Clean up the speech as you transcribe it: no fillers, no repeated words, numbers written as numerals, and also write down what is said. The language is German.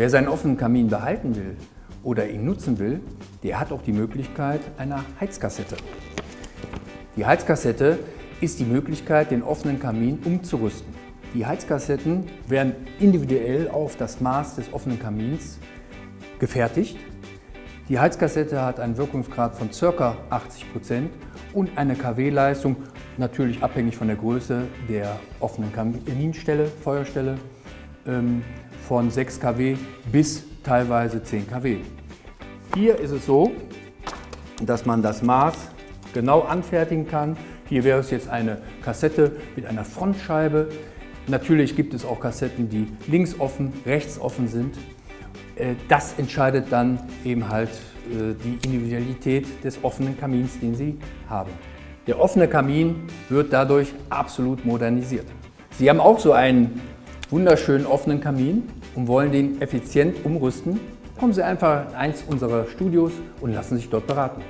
Wer seinen offenen Kamin behalten will oder ihn nutzen will, der hat auch die Möglichkeit einer Heizkassette. Die Heizkassette ist die Möglichkeit, den offenen Kamin umzurüsten. Die Heizkassetten werden individuell auf das Maß des offenen Kamins gefertigt. Die Heizkassette hat einen Wirkungsgrad von ca. 80% und eine kW-Leistung, natürlich abhängig von der Größe der offenen Kaminstelle, Feuerstelle, von 6 kW bis teilweise 10 kW. Hier ist es so, dass man das Maß genau anfertigen kann. Hier wäre es jetzt eine Kassette mit einer Frontscheibe. Natürlich gibt es auch Kassetten, die links offen, rechts offen sind. Das entscheidet dann eben halt die Individualität des offenen Kamins, den Sie haben. Der offene Kamin wird dadurch absolut modernisiert. Sie haben auch so einen wunderschönen offenen Kamin und wollen den effizient umrüsten. Kommen Sie einfach in eins unserer Studios und lassen sich dort beraten.